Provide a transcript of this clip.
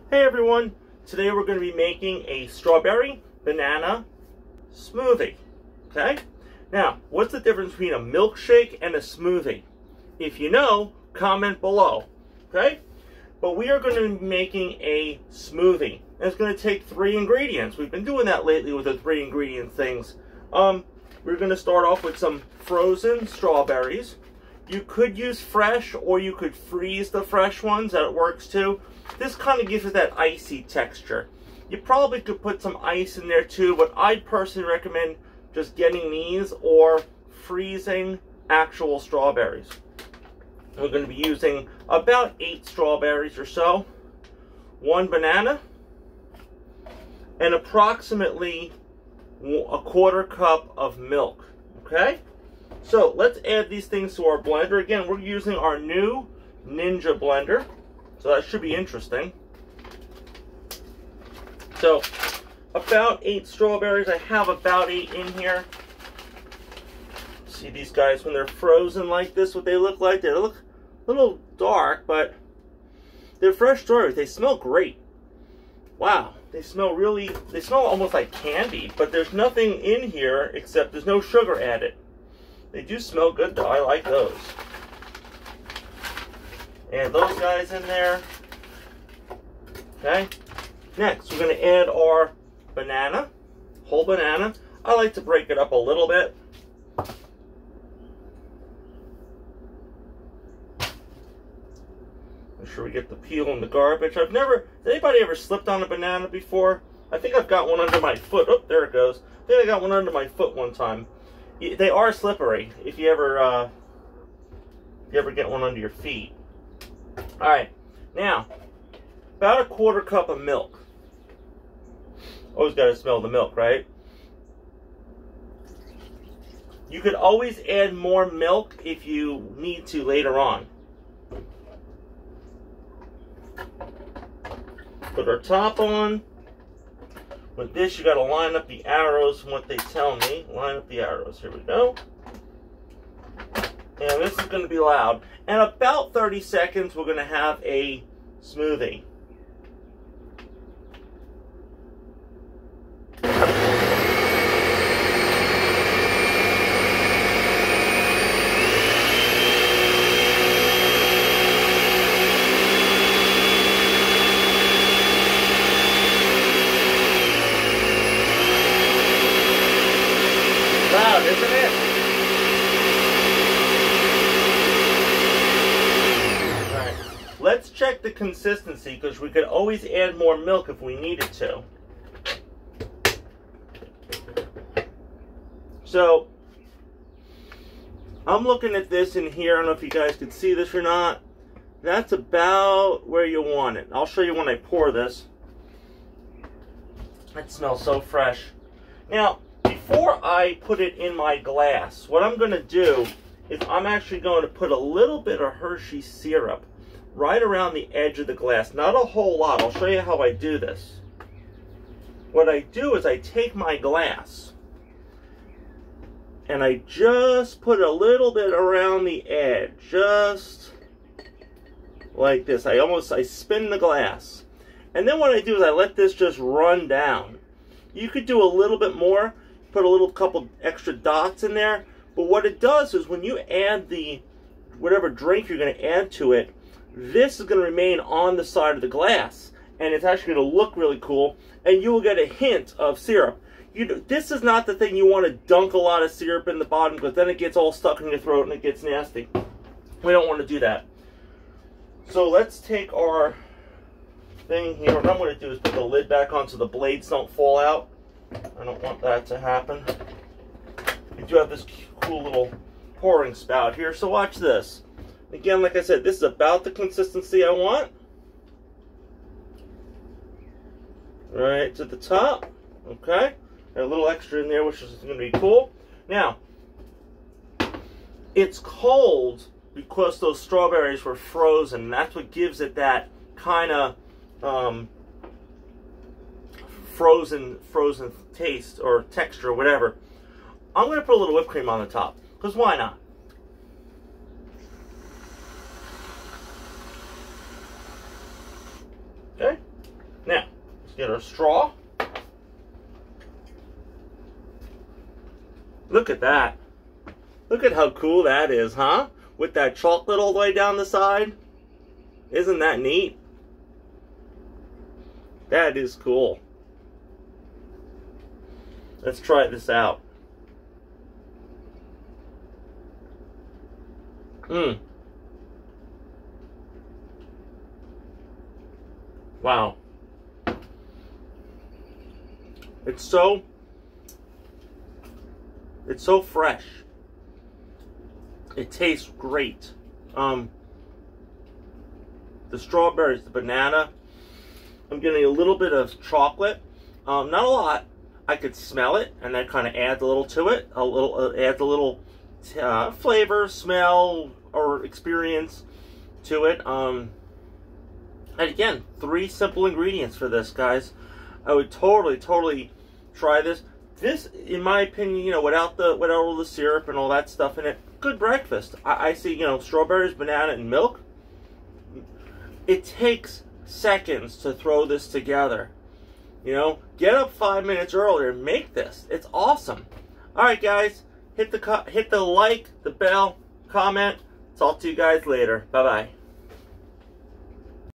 Hey everyone, today we're going to be making a strawberry banana smoothie. Okay? Now, what's the difference between a milkshake and a smoothie? If you know, comment below. Okay? But we are going to be making a smoothie. And it's going to take 3 ingredients. We've been doing that lately with the 3 ingredient things. We're going to start off with some frozen strawberries. You could use fresh, or you could freeze the fresh ones. That works too. This kind of gives it that icy texture. You probably could put some ice in there too, but I'd personally recommend just getting these or freezing actual strawberries. We're going to be using about 8 strawberries or so, 1 banana, and approximately a 1/4 cup of milk. Okay? So let's add these things to our blender. Again, we're using our new Ninja blender, so that should be interesting. So about 8 strawberries. I have about 8 in here. See these guys when they're frozen like this, what they look like? They look a little dark, but they're fresh strawberries. They smell great. Wow, they smell almost like candy, but there's nothing in here except there's no sugar added. They do smell good though. I like those. Add those guys in there. Okay. Next, we're going to add our banana, whole banana. I like to break it up a little bit. Make sure we get the peel and the garbage. Has anybody ever slipped on a banana before? I think I've got one under my foot. Oh, there it goes. I think I got one under my foot one time. They are slippery if you ever get one under your feet. All right, now about a 1/4 cup of milk. Always got to smell the milk, right? You could always add more milk if you need to later on. Put our top on. With this, you got to line up the arrows from what they tell me. Line up the arrows. Here we go. And this is going to be loud. In about 30 seconds, we're going to have a smoothie. Loud, isn't it? Alright, let's check the consistency because we could always add more milk if we needed to. So, I'm looking at this in here. I don't know if you guys can see this or not. That's about where you want it. I'll show you when I pour this. It smells so fresh. Now, before I put it in my glass, what I'm going to do is I'm actually going to put a little bit of Hershey syrup right around the edge of the glass. Not a whole lot. I'll show you how I do this. What I do is I take my glass and I just put a little bit around the edge. Just like this. I spin the glass. And then what I do is I let this just run down. You could do a little bit more. Put a couple extra dots in there, but what it does is when you add whatever drink you're going to add to it, this is going to remain on the side of the glass, and it's actually going to look really cool, and you will get a hint of syrup. This is not the thing you want to dunk a lot of syrup in the bottom, because then it gets all stuck in your throat and it gets nasty. We don't want to do that. So let's take our thing here. What I'm going to do is put the lid back on so the blades don't fall out. I don't want that to happen. We do have this cool little pouring spout here, so watch this. Again, like I said, this is about the consistency I want. Right to the top. Okay. Got a little extra in there, which is going to be cool. Now, it's cold because those strawberries were frozen. That's what gives it that kind of frozen taste or texture or whatever. I'm going to put a little whipped cream on the top, because why not? Okay. Now, let's get our straw. Look at that. Look at how cool that is, huh? With that chocolate all the way down the side. Isn't that neat? That is cool. Let's try this out. Wow. It's so fresh. It tastes great. The strawberries, the banana. I'm getting a little bit of chocolate. Not a lot. I could smell it, and that kind of adds a little to it. Adds a little flavor, smell, or experience to it. And again, 3 simple ingredients for this, guys. I would totally try this. This, in my opinion, you know, without all the syrup and all that stuff in it, good breakfast. I see, you know, strawberries, banana, and milk. It takes seconds to throw this together. You know, get up 5 minutes earlier and make this. It's awesome. All right, guys, hit the like, the bell, comment. Talk to you guys later. Bye-bye.